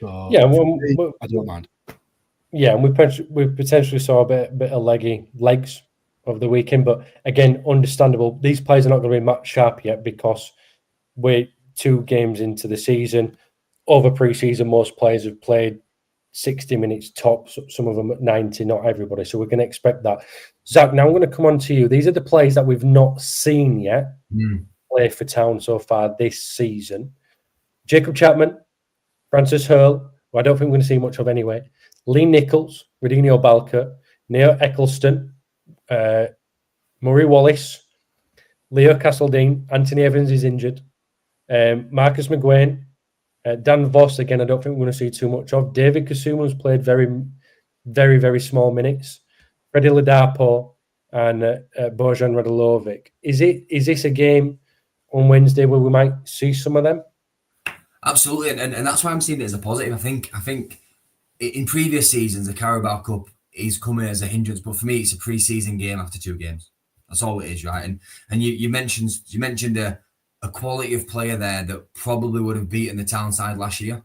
So yeah, I don't mind. Yeah, and we potentially saw a bit of legs over the weekend. But again, understandable. These players are not going to be match sharp yet because we're 2 games into the season. Over pre-season, most players have played 60 minutes tops, some of them at 90, not everybody. So we can expect that. Zach, now I'm going to come on to you. These are the players that we've not seen yet play for Town so far this season. Jacob Chapman, Francis Hurl, who I don't think we're going to see much of anyway. Lee Nichols, Radinho Balker, Neo Eccleston, Murray Wallace, Leo Castledine, Anthony Evans is injured. Marcus McGuane, Dan Voss, again, I don't think we're going to see too much of. David Kasuma's played very, very, very small minutes. Freddie Ladapo and Bojan Radulovic. Is this a game on Wednesday where we might see some of them? Absolutely, and that's why I'm seeing it as a positive. I think in previous seasons, the Carabao Cup is coming as a hindrance, but for me, it's a pre-season game after 2 games. That's all it is, right? And you mentioned a quality of player there that probably would have beaten the Town side last year.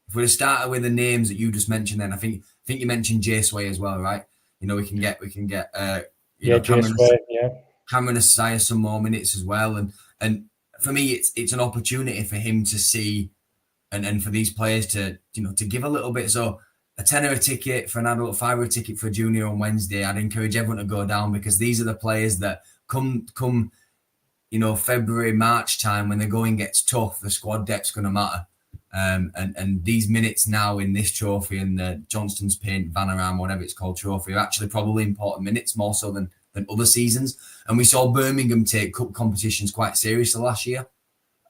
If we'd have started with the names that you just mentioned, then I think you mentioned Jay Sway as well, right? You know, we can get Cameron Asaya some more minutes as well, and for me, it's an opportunity for him to see, and for these players to give a little bit. So a tenner a ticket for an adult, £5 a ticket for a junior on Wednesday. I'd encourage everyone to go down because these are the players that come. February, March time when the going gets tough, the squad depth's going to matter. And these minutes now in this trophy and the Johnston's Paint, Vanarama, whatever it's called, trophy, are actually probably important minutes, more so than other seasons. And we saw Birmingham take cup competitions quite seriously last year.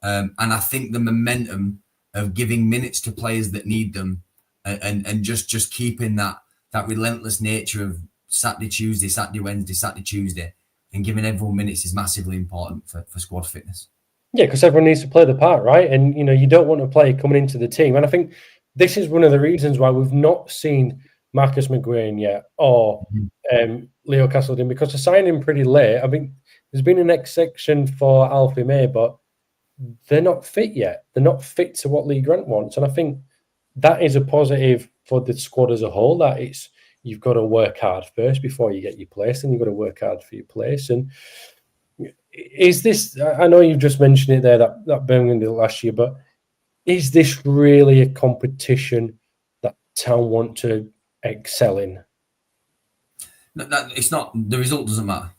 And I think the momentum of giving minutes to players that need them and just keeping that relentless nature of Saturday, Tuesday, Saturday, Wednesday, Saturday, Tuesday, and giving everyone minutes is massively important for squad fitness. Yeah, because everyone needs to play the part, right? And, you don't want a player coming into the team. And I think this is one of the reasons why we've not seen Marcus McGuane yet or Leo Castledine, because they're signing pretty late. I mean, there's been an exception for Alfie May, but they're not fit yet. They're not fit to what Lee Grant wants. And I think that is a positive for the squad as a whole, that you've got to work hard first before you get your place, and you've got to work hard for your place. And is this, I know you've just mentioned it there, that Birmingham did last year, but is this really a competition that Town want to excel in? No, it's not. The result doesn't matter.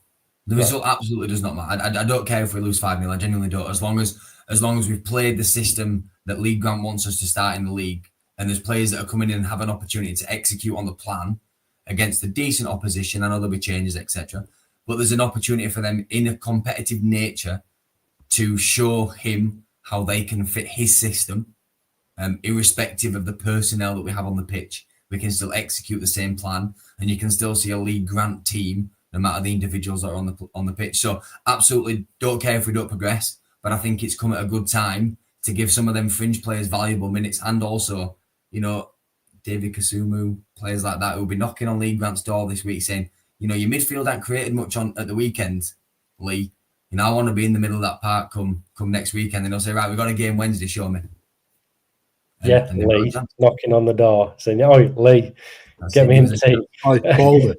The result absolutely does not matter. I don't care if we lose 5-0. I genuinely don't. As long as we've played the system that Lee Grant wants us to start in the league, and there's players that are coming in and have an opportunity to execute on the plan against a decent opposition. I know there'll be changes, etc. But there's an opportunity for them in a competitive nature to show him how they can fit his system, irrespective of the personnel that we have on the pitch. We can still execute the same plan, and you can still see a Lee Grant team, no matter the individuals that are on the pitch. So absolutely don't care if we don't progress, but I think it's come at a good time to give some of them fringe players valuable minutes, and also, David Kasumu, players like that who'll be knocking on Lee Grant's door this week saying, your midfield ain't created much at the weekend, Lee. I want to be in the middle of that park come next weekend. And they'll say, right, we've got a game Wednesday, show me. And Lee knocking on the door saying, oh, Lee, get me in the team. I called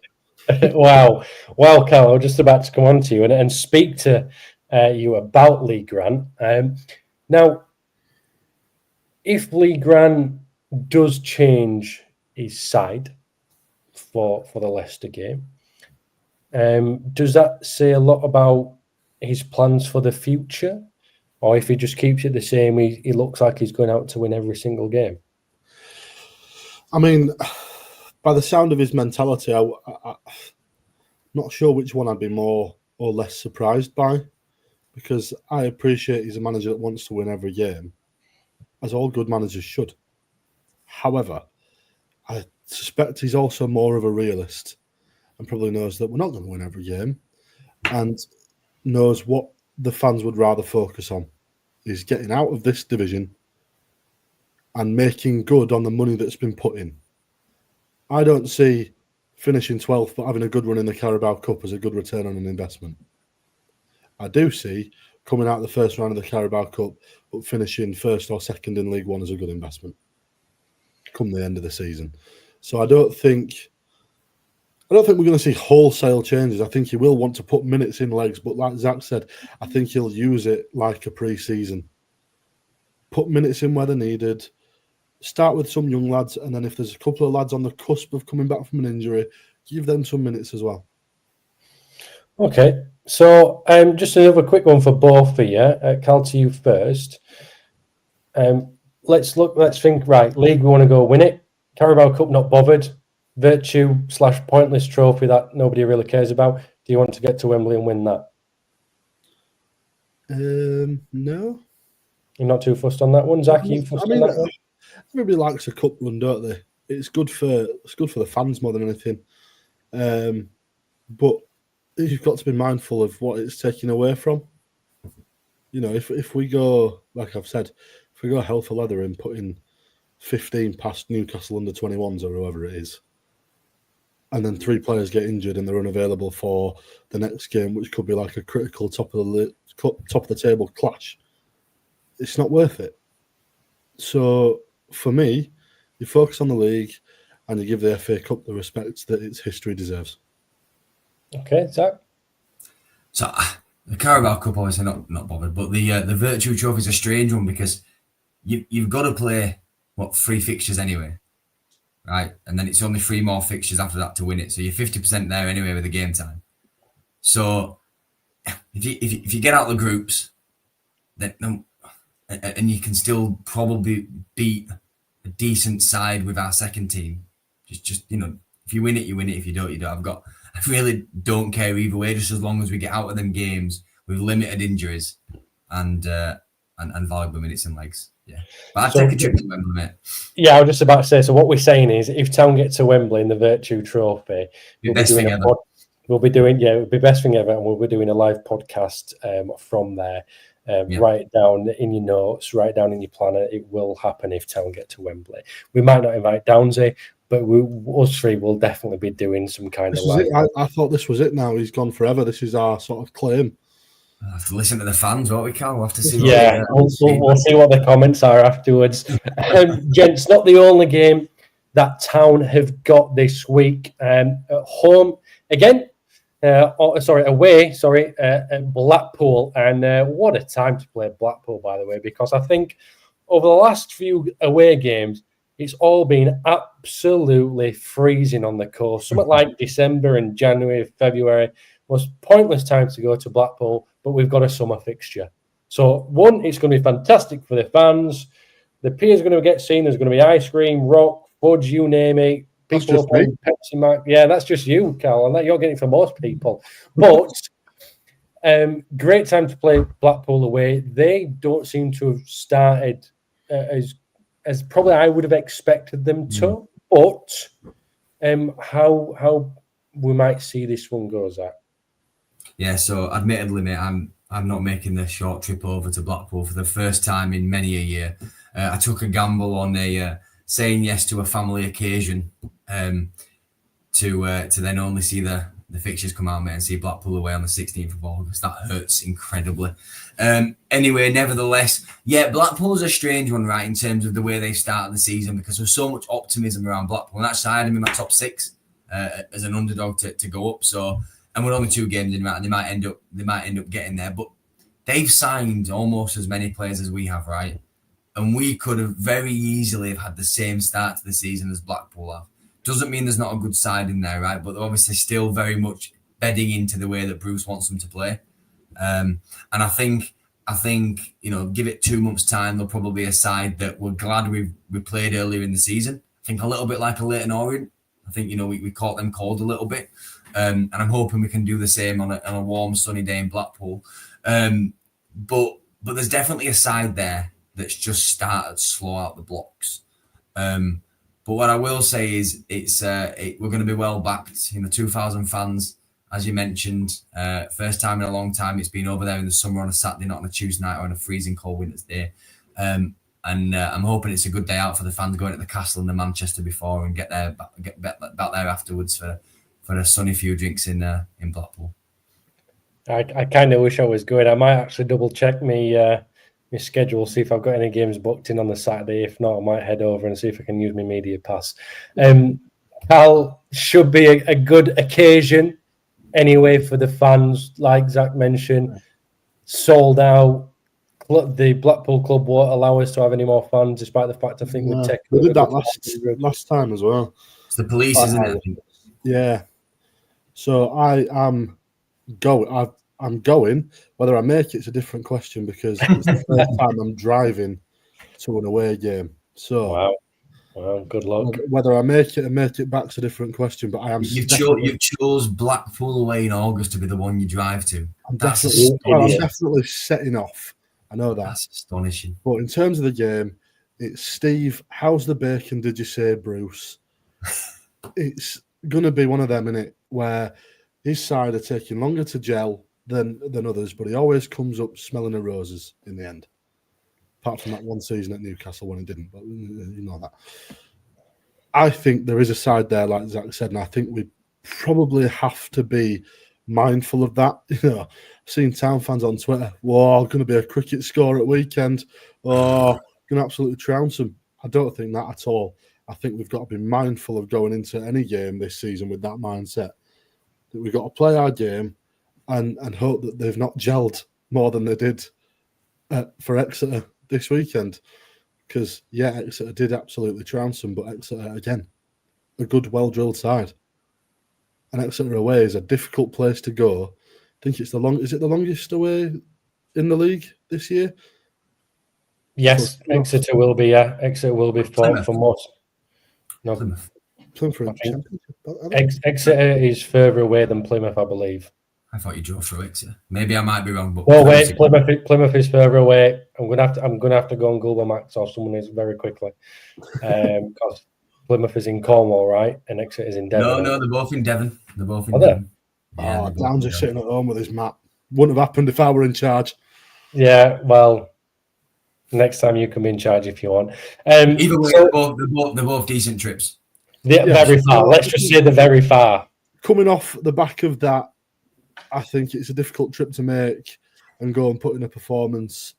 it. Wow. Well, Carl, I'm just about to come on to you and speak to you about Lee Grant. Now, if Lee Grant does change his side for the Leicester game, does that say a lot about his plans for the future? Or if he just keeps it the same, he looks like he's going out to win every single game? I mean, by the sound of his mentality, I'm not sure which one I'd be more or less surprised by, because I appreciate he's a manager that wants to win every game, as all good managers should. However, I suspect he's also more of a realist and probably knows that we're not going to win every game, and knows what the fans would rather focus on is getting out of this division and making good on the money that's been put in. I don't see finishing 12th but having a good run in the Carabao Cup as a good return on an investment. I do see coming out of the first round of the Carabao Cup but finishing first or second in League One as a good investment come the end of the season. So I don't think I don't think we're going to see wholesale changes. I think he will want to put minutes in legs, but like Zach said, I think he'll use it like a pre-season. Put minutes in where they're needed. Start with some young lads, and then if there's a couple of lads on the cusp of coming back from an injury, give them some minutes as well. Okay, so just another quick one for both of you. Cal, to you first. Let's think. Right, league, we want to go win it. Carabao Cup, not bothered. Virtue / pointless trophy that nobody really cares about. Do you want to get to Wembley and win that? No. You're not too fussed on that one, Zach? Are you fussed on that one? Everybody likes a cup run, don't they? It's good for the fans more than anything. But you've got to be mindful of what it's taking away from. You know, if we go, like I've said, if we go hell for leather and put in 15 past Newcastle under 21s or whoever it is, and then 3 players get injured and they're unavailable for the next game, which could be like a critical top of the table clash, it's not worth it. So for me, you focus on the league and you give the FA Cup the respect that its history deserves. Okay, Zach? So the Carabao Cup, obviously not bothered, but the Virtue Trophy is a strange one because you've got to play, 3 fixtures anyway, right? And then it's only 3 more fixtures after that to win it. So you're 50% there anyway with the game time. So if you get out the groups, then and you can still probably beat a decent side with our second team. Just if you win it, you win it. If you don't, you don't. I really don't care either way, just as long as we get out of them games with limited injuries and valuable minutes and legs. Yeah. But I'd take a trip to Wembley, mate. Yeah, I was just about to say, so what we're saying is if Town get to Wembley in the Virtue Trophy, we'll be doing it would be best thing ever, and we'll be doing a live podcast from there. Write it down in your notes, write down in your planner. It will happen if Town get to Wembley. We might not invite Downsy, but us 3 will definitely be doing some kind of live. I thought this was it now. He's gone forever. This is our sort of claim. I'll have to listen to the fans, won't we, Carl? We'll have to see. We'll see what the comments are afterwards. Gents, not the only game that Town have got this week. At home again. Away at Blackpool. And what a time to play Blackpool, by the way, because I think over the last few away games, it's all been absolutely freezing on the coast. Something like December and January, February was pointless time to go to Blackpool, but we've got a summer fixture. So, one, it's going to be fantastic for the fans. The piers are going to get seen. There's going to be ice cream, rock, fudge, you name it. People up on Pepsi Max. Yeah, that's just you, Carl, and that you're getting for most people. But great time to play Blackpool away. They don't seem to have started as probably I would have expected them to. But how we might see this one go, Zach? Yeah, so admittedly, mate, I'm not making the short trip over to Blackpool for the first time in many a year. I took a gamble on saying yes to a family occasion to then only see the fixtures come out, mate, and see Blackpool away on the 16th of August. That hurts incredibly. Anyway, nevertheless, yeah, Blackpool's a strange one, right, in terms of the way they started the season, because there's so much optimism around Blackpool. And actually, I had them in my top 6 as an underdog to go up. So, and we're only 2 games in, right, and they might end up getting there. But they've signed almost as many players as we have, right? And we could have very easily have had the same start to the season as Blackpool have. Doesn't mean there's not a good side in there, right? But they're obviously still very much bedding into the way that Bruce wants them to play. And I think give it 2 months' time, they'll probably be a side that we're glad we played earlier in the season. I think a little bit like a Leyton Orient. I think we caught them cold a little bit, and I'm hoping we can do the same on a warm, sunny day in Blackpool. But there's definitely a side there that's just started slow out the blocks. But what I will say is we're going to be well backed. 2,000 fans, as you mentioned, first time in a long time. It's been over there in the summer on a Saturday, not on a Tuesday night or on a freezing cold winter's day. And I'm hoping it's a good day out for the fans going to the Castle and the Manchester before and get back there afterwards for a sunny few drinks in Blackpool. I kind of wish I was going. I might actually double check my schedule, see if I've got any games booked in on the Saturday. If not, I might head over and see if I can use my media pass. Carl, should be a good occasion anyway for the fans. Like Zach mentioned, sold out. The Blackpool club won't allow us to have any more fans, despite the fact I think we'd take. We did that last time as well. It's the police, isn't it? Yeah. So I'm going. Whether I make it's a different question because it's the first time I'm driving to an away game. So wow, good luck. Whether I make it back's a different question. But I am. You chose Blackpool away in August to be the one you drive to. I'm definitely setting off. I know that. That's astonishing. But in terms of the game, it's Steve. How's the bacon? Did you say, Bruce? It's gonna be one of them, innit, where his side are taking longer to gel than others, but he always comes up smelling of roses in the end. Apart from that one season at Newcastle when he didn't, but you know that. I think there is a side there, like Zach said, and I think we probably have to be mindful of that. You know, I've seen Town fans on Twitter, whoa, going to be a cricket score at weekend. Oh, going to absolutely trounce them. I don't think that at all. I think we've got to be mindful of going into any game this season with that mindset. That we've got to play our game and hope that they've not gelled more than they did for Exeter this weekend. Because, yeah, Exeter did absolutely trounce them, but Exeter, again, a good, well-drilled side. And Exeter away is a difficult place to go. I think it's the longest away in the league this year? Yes, Exeter will be. Yeah, Exeter will be for most. No, Plymouth. Exeter is further away than Plymouth, I believe. I thought you drove through Exeter. Maybe I might be wrong, but no, wait, Plymouth is further away. I'm gonna have to go on Google Maps or someone is very quickly, because Plymouth is in Cornwall, right, and Exeter is in Devon. No, they're both in Devon. They're both in Devon. Yeah, Downs is sitting at home with his map. Wouldn't have happened if I were in charge. Yeah, well, next time you can be in charge if you want. Either way, they're both decent trips. Very far. Let's just say they're very far. Coming off the back of that, I think it's a difficult trip to make and go and put in a performance,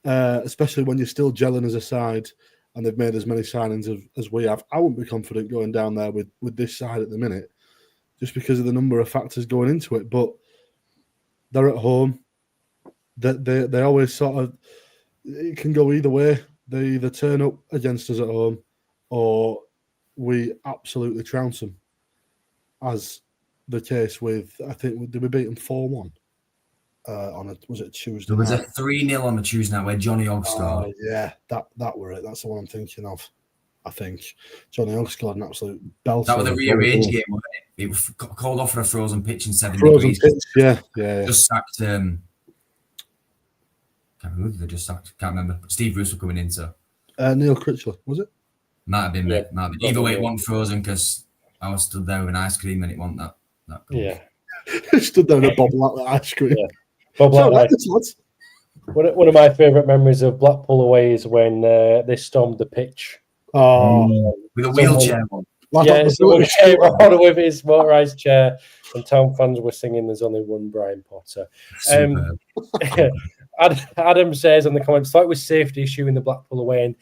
especially when you're still gelling as a side and they've made as many signings as we have. I wouldn't be confident going down there with this side at the minute, just because of the number of factors going into it. But they're at home. They always sort of, it can go either way. They either turn up against us at home or we absolutely trounce them, as the case with, I think, did we beat them 4-1 was it Tuesday? There was a 3-0 on the Tuesday night where Johnny Ogg scored. Yeah, that were it. That's the one I'm thinking of. I think Johnny Ogg scored an absolute belter. That was the rearranged game, wasn't it? It was called off for a frozen pitch in 7 degrees. Yeah. Just sacked. Can't remember who they just sacked. Can't remember. Steve Bruce was coming in, so. Neil Critchley, was it? Might have been, mate. Might have been. Either way, it wasn't frozen because I was stood there with an ice cream and it wasn't that cool. Yeah. Stood there with a bobble like that ice cream. Yeah. One of my favourite memories of Blackpool away is when they stormed the pitch. With a wheelchair one. Someone came on with his motorised chair and Town fans were singing There's Only One Brian Potter. Adam says in the comments, thought it was safety issue in the Blackpool away, and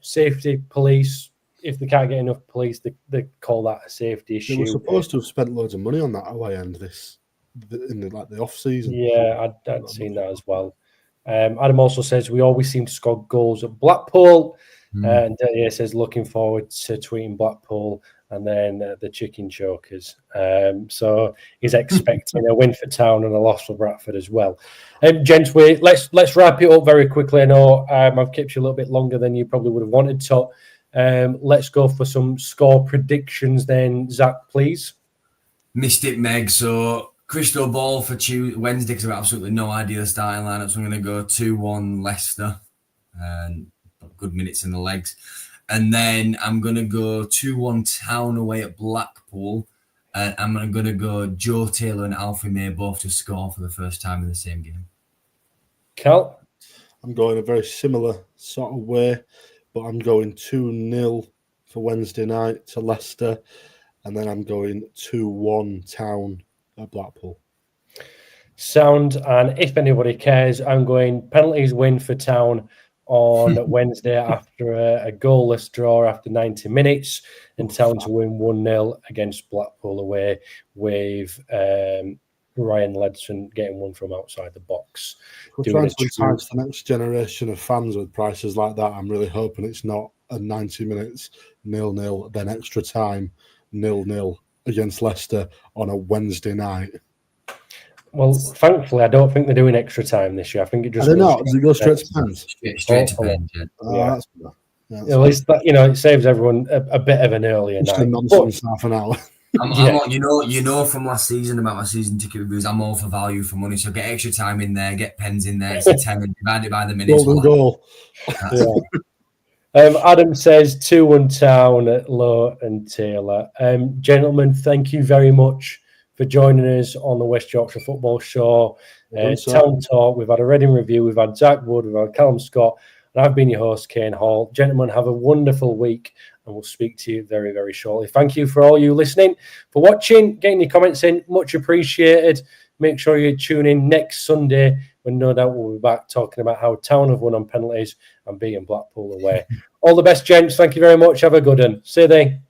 safety, police, if they can't get enough police, they call that a safety issue. They were supposed to have spent loads of money on that away end in the off season. Yeah, I'd seen that as well. Adam also says we always seem to score goals at Blackpool, and Delia says looking forward to tweeting Blackpool and then the chicken chokers. So he's expecting a win for Town and a loss for Bradford as well. Gents, let's wrap it up very quickly. I know I've kept you a little bit longer than you probably would have wanted to. Let's go for some score predictions then. Zach, please. Missed it, Meg. So crystal ball for Wednesday because I've absolutely no idea the starting lineup. So I'm going to go 2-1 Leicester and good minutes in the legs. And then I'm going to go 2-1 Town away at Blackpool. And I'm going to go Joe Taylor and Alfie May both to score for the first time in the same game. Cal? I'm going a very similar sort of way, but I'm going 2-0 for Wednesday night to Leicester. And then I'm going 2-1 Town at Blackpool. Sound. And if anybody cares, I'm going penalties win for Town on Wednesday after a goalless draw after 90 minutes, and Town to win 1-0 against Blackpool away with Ryan Ledson getting one from outside the box. We're trying to entice the next generation of fans with prices like that. I'm really hoping it's not a 90 minutes 0-0, then extra time 0-0 against Leicester on a Wednesday night. Well, thankfully, I don't think they're doing extra time this year. I think it just. I don't know. Does it go straight to pens? Straight to pens. Yeah. At least that, it saves everyone a bit of an earlier just night. A nonsense half an hour. You know from last season about my season ticket reviews, I'm all for value for money. So get extra time in there, get pens in there. It's a 10 and divide it by the minutes. Golden goal. Adam says 2-1 Town at Lowe and Taylor. Gentlemen, thank you very much for joining us on the West Yorkshire Football Show. Town Talk. We've had a Reading review. We've had Zach Wood. We've had Callum Scott. And I've been your host, Kane Hall. Gentlemen, have a wonderful week, and we'll speak to you very, very shortly. Thank you for all you listening, for watching, getting your comments in. Much appreciated. Make sure you tune in next Sunday when no doubt we'll be back talking about how Town have won on penalties and beating Blackpool away. All the best, gents. Thank you very much. Have a good one. See you then.